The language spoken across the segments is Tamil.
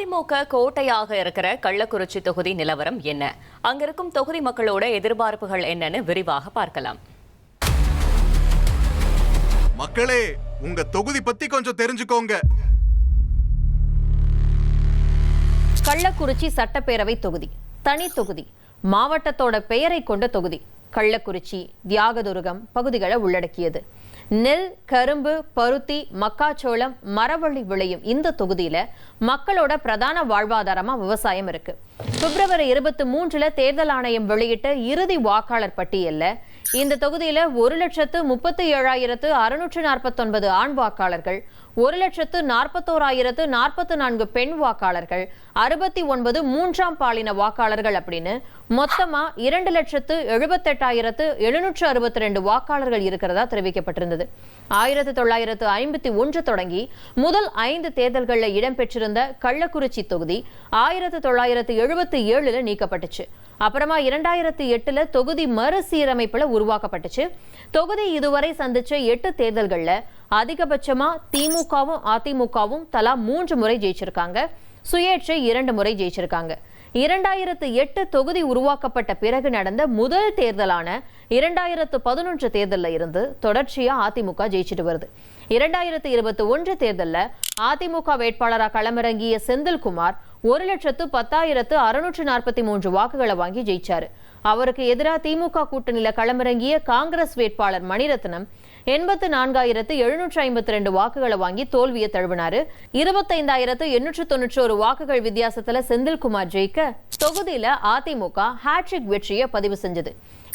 அதிமுக கோட்டையாக இருக்கிற கள்ளக்குறிச்சி தொகுதி நிலவரம் என்ன? அங்கிருக்கும் தொகுதி மக்களோட எதிர்பார்ப்புகள் என்னன்னு விரிவாக பார்க்கலாம். மக்களே, உங்க தொகுதி பத்தி கொஞ்சம் தெரிஞ்சுக்கோங்க. கள்ளக்குறிச்சி சட்டப்பேரவை தொகுதி தனி தொகுதி, மாவட்டத்தோட பெயரை கொண்ட தொகுதி. கள்ளக்குறிச்சி, தியாகதுருகம் பகுதிகளை உள்ளடக்கியது. நெல், கரும்பு, பருத்தி, மக்காச்சோளம், மரவள்ளி விளையும் இந்த தொகுதியில மக்களோட பிரதான வாழ்வாதாரமா விவசாயம் இருக்கு. பிப்ரவரி 23 தேர்தல் ஆணையம் வெளியிட்ட இறுதி வாக்காளர் பட்டியல்ல இந்த தொகுதியில 1,37,649 ஆண் வாக்காளர்கள், 1,41,044 பெண் வாக்காளர்கள், 69 மூன்றாம் பாலின வாக்காளர்கள் அப்படின்னு மொத்தமா 2,78,762 வாக்காளர்கள் இருக்கிறதா தெரிவிக்கப்பட்டிருந்தது. 1951 தொடங்கி முதல் 5 தேர்தல்களில் இடம்பெற்றிருந்த கள்ளக்குறிச்சி தொகுதி 1977 நீக்கப்பட்டுச்சு. அப்புறமா 2008 தொகுதி மறுசீரமைப்புல உருவாக்கப்பட்டுச்சு. தொகுதி இதுவரை சந்திச்ச 8 தேர்தல்கள்ல அதிகபட்சமா திமுகவும் அதிமுகவும் தலா 3 முறை ஜெயிச்சிருக்காங்க. சுயேட்சை 2 முறை ஜெயிச்சிருக்காங்க. 2008 தொகுதி உருவாக்கப்பட்ட பிறகு நடந்த முதல் தேர்தலான 2011 தேர்தலில் இருந்து தொடர்ச்சியா அதிமுக ஜெயிச்சிட்டு வருது. 2021 தேர்தலில் அதிமுக வேட்பாளராக களமிறங்கிய செந்தில்குமார் 1,10,643 வாக்குகளை வாங்கி ஜெயிச்சாரு. அவருக்கு எதிராக திமுக கூட்டணியில களமிறங்கிய காங்கிரஸ் வேட்பாளர் மணிரத்னம் 84,752 வாக்குகளை வாங்கி தோல்வியை தழுவினாரு. 25,891 வாக்குகள் வித்தியாசத்துல செந்தில்குமார் ஜெயிக்க தொகுதியில அதிமுக ஹேட்ரிக் வெற்றியை பதிவு செஞ்சது.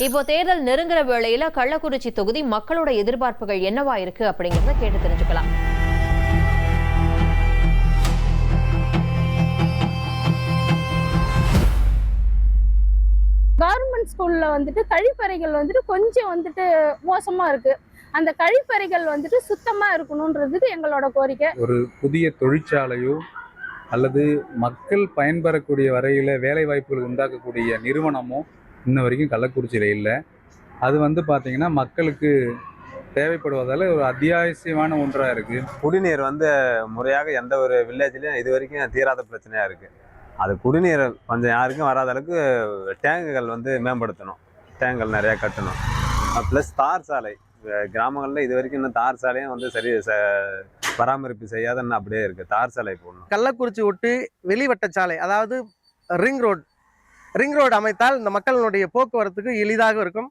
இப்போ தேர்தல் நெருங்குற வேளையில கள்ளக்குறிச்சி தொகுதி மக்களோட எதிர்பார்ப்புகள் என்னவா இருக்கு அப்படிங்கறத கேட்டு தெரிஞ்சுக்கலாம். கவர்மெண்ட் ஸ்கூல்ல கழிப்பறைகள் கொஞ்சம் மோசமா இருக்கு. அந்த கழிப்பறைகள் சுத்தமா இருக்கணும்ன்றதுக்கு எங்களோட கோரிக்கை. ஒரு புதிய தொழிற்சாலையோ அல்லது மக்கள் பயன்பெறக்கூடிய வரையில வேலை வாய்ப்புகள் உண்டாக்கக்கூடிய நிறுவனமோ இன்ன வரைக்கும் கள்ளக்குறிச்சியில் இல்லை. அது பார்த்தீங்கன்னா மக்களுக்கு தேவைப்படுவதால் ஒரு அத்தியாவசியமான ஒன்றாக இருக்குது. குடிநீர் முறையாக எந்த ஒரு வில்லேஜ்லையும் இது வரைக்கும் தீராத பிரச்சனையாக இருக்குது. அது குடிநீர் கொஞ்சம் யாருக்கும் வராத அளவுக்கு டேங்குகள் மேம்படுத்தணும், டேங்குகள் நிறையா கட்டணும். ப்ளஸ் தார் சாலை கிராமங்களில் இது வரைக்கும் இன்னும் தார் சாலையும் சரி பராமரிப்பு செய்யாத இன்னும் அப்படியே இருக்குது. தார் சாலை போடணும். கள்ளக்குறிச்சி ஒட்டி வெளிவட்ட சாலை, அதாவது ரிங் ரோடு அமைத்தால் இந்த மக்களுடைய போக்குவரத்துக்கு எளிதாக இருக்கும்.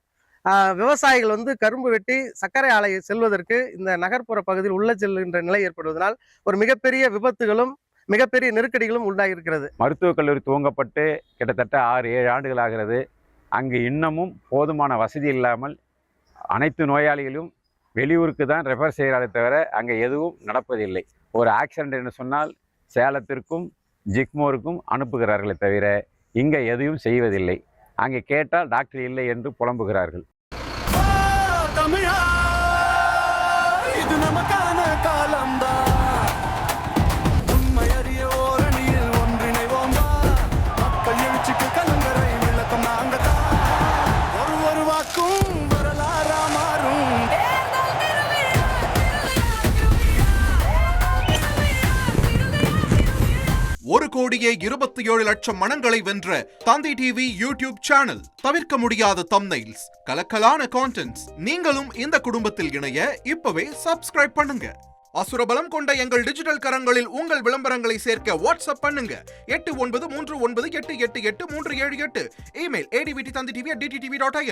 விவசாயிகள் கரும்பு வெட்டி சர்க்கரை ஆலை செல்வதற்கு இந்த நகர்ப்புற பகுதியில் உள்ள செல்கின்ற நிலை ஏற்படுவதனால் ஒரு மிகப்பெரிய விபத்துகளும் மிகப்பெரிய நெருக்கடிகளும் உண்டாகி இருக்கிறது. மருத்துவக் கல்லூரி துவங்கப்பட்டு கிட்டத்தட்ட 6-7 ஆண்டுகள் ஆகிறது. அங்கு இன்னமும் போதுமான வசதி இல்லாமல் அனைத்து நோயாளிகளும் வெளியூருக்கு தான் ரெஃபர் செய்கிறாரே தவிர அங்கே எதுவும் நடப்பதில்லை. ஒரு ஆக்சிடென்ட் என்று சொன்னால் சேலத்திற்கும் ஜிக்மோருக்கும் அனுப்புகிறார்களே தவிர இங்கே எதையும் செய்வதில்லை. அங்கே கேட்டால் டாக்டர் இல்லை என்று புலம்புகிறார்கள். ஒரு கோடியே 27 லட்சம் மனங்களை வென்ற தந்தி டிவி யூடியூப் சேனல். தவிர்க்க முடியாத தம்ப்நெயில்ஸ், கலக்கலான கான்டென்ட்ஸ். நீங்களும் இந்த குடும்பத்தில் இணைய இப்பவே சப்ஸ்கிரைப் பண்ணுங்க. அசுரபலம் கொண்ட எங்கள் டிஜிட்டல் கரங்களில் உங்கள் விளம்பரங்களை சேர்க்க வாட்ஸ்அப் பண்ணுங்க. 8939888838. Email advtthanditv@dttv.in.